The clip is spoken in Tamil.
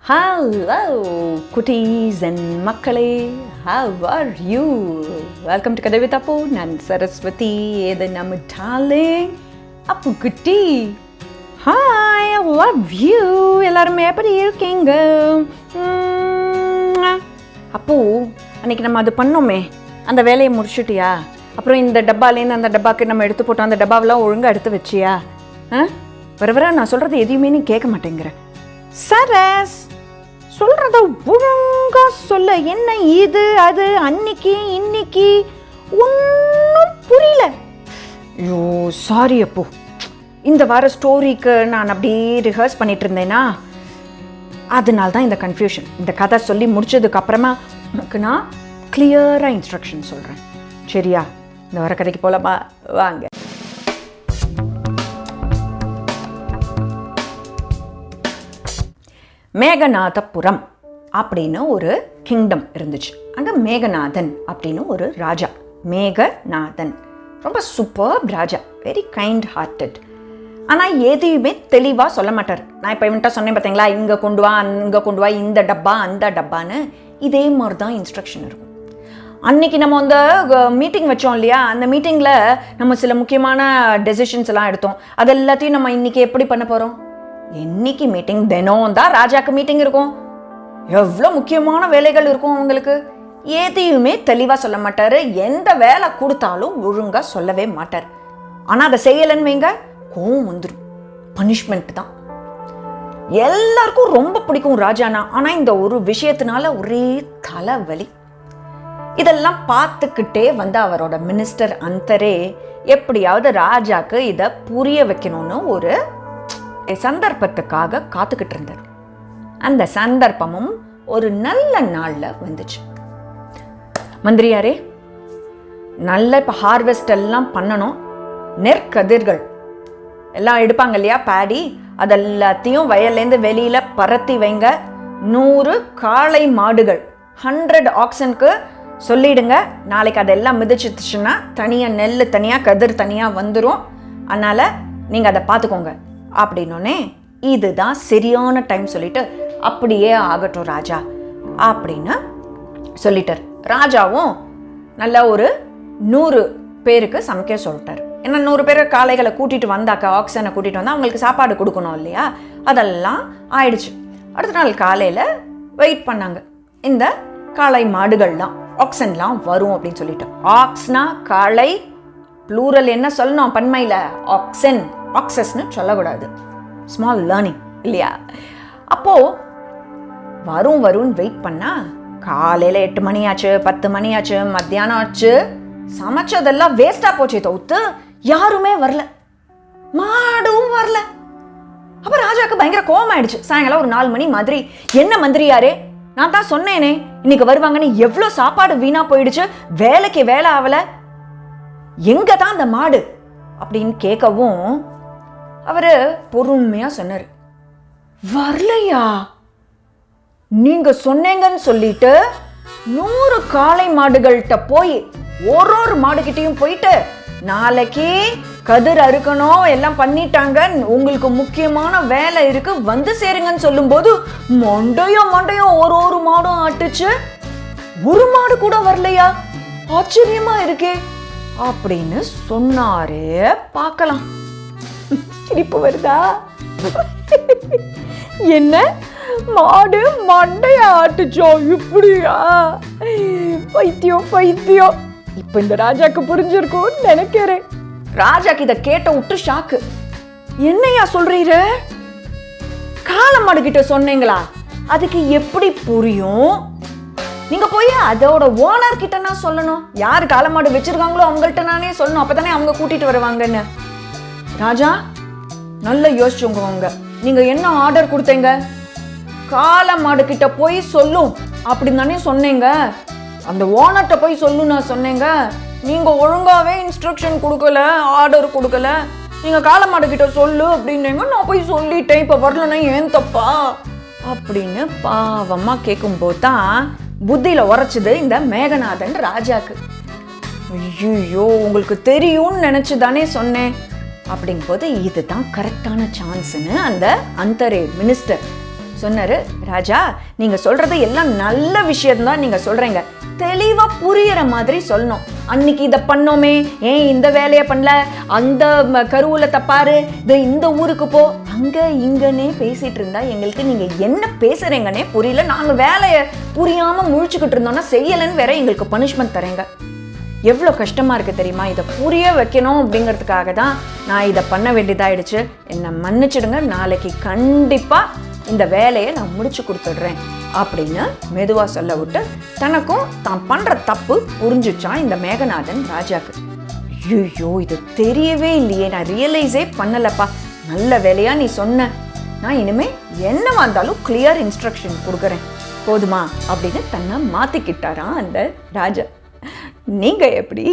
Hello, cuties and மக்களே, how are you? Welcome to Kadai with Appu. நான் சரஸ்வதி. இது நம்ம டார்லிங் அப்பு குட்டி. Hi, I love you. எல்லாரும் எப்படி இருக்கீங்க? அப்பு, அன்னைக்கு நம்ம அது பண்ணோமே, அந்த வேலையை முடிச்சுட்டியா? அப்புறம் இந்த டப்பாலேருந்து அந்த டப்பாக்கு நம்ம எடுத்து போட்டோம், அந்த டப்பாவெல்லாம் ஒழுங்காக எடுத்து வச்சியா? வர நான் சொல்கிறது எதையுமே நீ கேட்க மாட்டேங்கிற. சரஸ், சொல்கிறத ஒழுங்கா சொல்ல. என்ன இது அது, அன்னைக்கு இன்னைக்கு ஒன்றும் புரியல. ஐயோ சாரி அப்பு, இந்த வார ஸ்டோரிக்கு நான் அப்படியே ரிஹர்ஸ் பண்ணிட்டு இருந்தேனா, அதனால தான் இந்த கன்ஃபியூஷன். இந்த கதை சொல்லி முடிச்சதுக்கு அப்புறமா உனக்கு நான் கிளியராக இன்ஸ்ட்ரக்ஷன் சொல்கிறேன், சரியா? இந்த வார கதைக்கு போகலாமா? வாங்க. மேகநாதபுரம் அப்படின்னு ஒரு கிங்டம் இருந்துச்சு. அங்கே மேகநாதன் அப்படின்னு ஒரு ராஜா. மேகநாதன் ரொம்ப சூப்பர் ராஜா, வெரி கைண்ட் ஹார்ட்டட். ஆனால் எதையுமே தெளிவாக சொல்ல மாட்டார். நான் இப்போ இவன்ட்ட சொன்னேன் பார்த்தீங்களா, இங்கே கொண்டு வா அங்கே கொண்டு வா, இந்த டப்பா அந்த டப்பான்னு, இதே மாதிரி தான் இன்ஸ்ட்ரக்ஷன் இருக்கும். அன்றைக்கி நம்ம அந்த மீட்டிங் வச்சோம் இல்லையா, அந்த மீட்டிங்கில் நம்ம சில முக்கியமான டெசிஷன்ஸ் எல்லாம் எடுத்தோம். அது எல்லாத்தையும் நம்ம இன்றைக்கி எப்படி பண்ண போகிறோம்? என்னைக்கு மீட்டிங், தினம் தான் ராஜாக்கு மீட்டிங் இருக்கும். எவ்வளோ முக்கியமான வேலைகள் இருக்கும் அவங்களுக்கு. எதையுமே தெளிவாக சொல்ல மாட்டார். எந்த வேலை கொடுத்தாலும் ஒழுங்காக சொல்லவே மாட்டார். ஆனால் அதை செய்யலைன்னு வைங்க, கோவம் வந்துடும். பனிஷ்மெண்ட் தான். எல்லாருக்கும் ரொம்ப பிடிக்கும் ராஜானா. ஆனால் இந்த ஒரு விஷயத்தினால ஒரே தலைவலி. இதெல்லாம் பார்த்துக்கிட்டே வந்து அவரோட மினிஸ்டர் அந்தரே எப்படியாவது ராஜாக்கு இதை புரிய வைக்கணும்னு ஒரு சந்தர்ப்பத்துக்காக காத்துக்கிட்டு இருந்தார். அந்த சந்தர்ப்பமும் ஒரு நல்ல நாள்ல வந்துச்சு. மந்திரியாரே, நல்ல இப்போ ஹார்வெஸ்ட் எல்லாம் பண்ணணும். நெற்கதிர்கள் எல்லாம் எடுப்பாங்க இல்லையா, பேடி, அதெல்லாத்தையும் வயல்லேருந்து வெளியில பரத்தி வைங்க. 100 காளை மாடுகள், 100 ஆக்சனுக்கு சொல்லிடுங்க. நாளைக்கு அதெல்லாம் மிதிச்சிச்சுன்னா தனியாக நெல் தனியாக கதிர் தனியாக வந்துடும். அதனால நீங்கள் அதை பார்த்துக்கோங்க அப்படின்னோடனே, இதுதான் சரியான டைம் சொல்லிட்டு, அப்படியே ஆகட்டும் ராஜா அப்படின்னு சொல்லிட்டார். ராஜாவும் நல்லா ஒரு 100 பேருக்கு சமைக்க சொல்லிட்டார். ஏன்னா 100 பேர் காளைகளை கூட்டிட்டு வந்தாக்கா, ஆக்சனை கூட்டிட்டு வந்தா அவங்களுக்கு சாப்பாடு கொடுக்கணும் இல்லையா. அதெல்லாம் ஆயிடுச்சு. அடுத்த நாள் காலையில் வெயிட் பண்ணாங்க. இந்த காளை மாடுகள்லாம், ஆக்சன்லாம் வரும் அப்படின்னு சொல்லிட்டு. ஆக்ஸ்னா காளை, ப்ளூரல் என்ன சொல்லணும் பன்மையில்? ஆக்சன். ஆக்சஸ்ன்னு சொல்லக்கூடாது. ஸ்மால் லேர்னிங் இல்லையா? அப்போ வரும் வெயிட் பண்ணா காலையில் 8 மணி ஆச்சு, 10 மணி ஆச்சு, மத்தியானம் ஆச்சு. சமைச்சதெல்லாம் வேஸ்டா போச்சே தவிர்த்து யாருமே வரல, மாடும் வரல. அப்ப ராஜாக்கு பயங்கர கோவம் ஆயிடுச்சு. சாயங்காலம் ஒரு 4 மணி மாதிரி, என்ன மந்திரியாரே, நான் தான் சொன்னேனே இன்னைக்கு வருவாங்கன்னு, எவ்வளோ சாப்பாடு வீணா போயிடுச்சு, வேலைக்கு வேலை ஆகல, எங்க தான் அந்த மாடு அப்படின்னு கேட்கவும் அவரு பொறுமையா சொன்னாரு, வரலையா? நீங்க சொன்னீங்கன்னு சொல்லிட்டு 100 காளை மாடுகள்கிட்ட போய் ஒரு மாடுகிட்டையும் போயிட்டு, நாளைக்கு கதிர் அறுக்கணும், எல்லாம் பண்ணிட்டாங்க, உங்களுக்கு முக்கியமான வேலை இருக்கு, வந்து சேருங்கன்னு சொல்லும் போது மண்டையும் ஒரு மாடும் ஆட்டுச்சு, ஒரு மாடு கூட வரலையா? ஆச்சரியமா இருக்கே அப்படின்னு சொன்னாரு. பார்க்கலாம். சிரிப்பு வருதா? என்ன மாடு மண்டைய ஆட்டுச்சோ? இப்படியா? பைத்தியம். இப்ப இந்த ராஜாக்கு புரிஞ்சிருக்கும் நினைக்கிறேன். ராஜாக்கு இதை கேட்ட விட்டு ஷாக்கு. என்னையா சொல்றீரு? காளை மாடு கிட்ட சொன்னீங்களா? அதுக்கு எப்படி புரியும்? நீங்க போய் அதோட ஓனர் கிட்டனா சொல்லணும். யார் காளை மாடு வச்சிருக்காங்களோ அவங்கள்ட்ட நானே சொல்லணும். அப்பதானே அவங்க கூட்டிட்டு வருவாங்கன்னு. ராஜா நல்லா யோசிச்சுங்க. நீங்க என்ன ஆர்டர் கொடுத்தீங்க? காளை மாடு கிட்ட போய் சொல்லும் அப்படின்னு தானே சொன்னீங்க. அந்த ஓனர்கிட்ட போய் சொல்லும் நான் சொன்னேங்க. நீங்க ஒழுங்காவே இன்ஸ்ட்ரக்ஷன் கொடுக்கல, ஆர்டர் கொடுக்கல. நீங்க காளை மாடு கிட்ட சொல்லு அப்படின்னீங்க, நான் போய் சொல்லிட்டேன். இப்ப வரலன்னா ஏன் தப்பா அப்படின்னு பாவமா கேட்கும் போதுதான் புத்தியில உரைச்சது இந்த மேகநாதன் ராஜாக்கு. ஐயோ, உங்களுக்கு தெரியும்னு நினைச்சு தானே சொன்னேன் அப்படிங்கும்போது இதுதான் கரெக்டான சான்ஸ்ன்னு அந்த அந்தரே மினிஸ்டர் சொன்னாரு, ராஜா நீங்க சொல்றது எல்லாம் நல்ல விஷயம்தான் நீங்க சொல்றீங்க, தெளிவா புரியுற மாதிரி சொல்லணும். அன்னைக்கு இதை பண்ணோமே, ஏன் இந்த வேலையை பண்ணல, அந்த கருவூல தப்பாரு, இந்த ஊருக்கு போ, அங்க இங்கன்னே பேசிட்டு இருந்தா எங்களுக்கு நீங்க என்ன பேசுறீங்கன்னே புரியல. நாங்க வேலையை புரியாம முழிச்சுக்கிட்டு இருந்தோம்னா செய்யலன்னு வேற எங்களுக்கு பனிஷ்மெண்ட் தரேங்க. எவ்வளோ கஷ்டமா இருக்கு தெரியுமா? இதை புரிய வைக்கணும் அப்படிங்கிறதுக்காக தான் நான் இதை பண்ண வேண்டியதாயிடுச்சு. என்னை மன்னிச்சிடுங்க, நாளைக்கு கண்டிப்பா இந்த வேலையை நான் முடிச்சு கொடுத்துடுறேன் அப்படின்னு மெதுவா சொல்ல விட்டு தனக்கும் தான் பண்ற தப்பு புரிஞ்சுச்சான் இந்த மேகநாதன் ராஜாக்கு. ஐயோ, இது தெரியவே இல்லையே, நான் ரியலைஸே பண்ணலப்பா, நல்ல வேலையா நீ சொன்ன, நான் இனிமே என்ன வந்தாலும் கிளியர் இன்ஸ்ட்ரக்ஷன் கொடுக்குறேன் போதுமா அப்படின்னு தன்னை மாத்திக்கிட்டாராம் அந்த ராஜா. நீங்க எப்படி?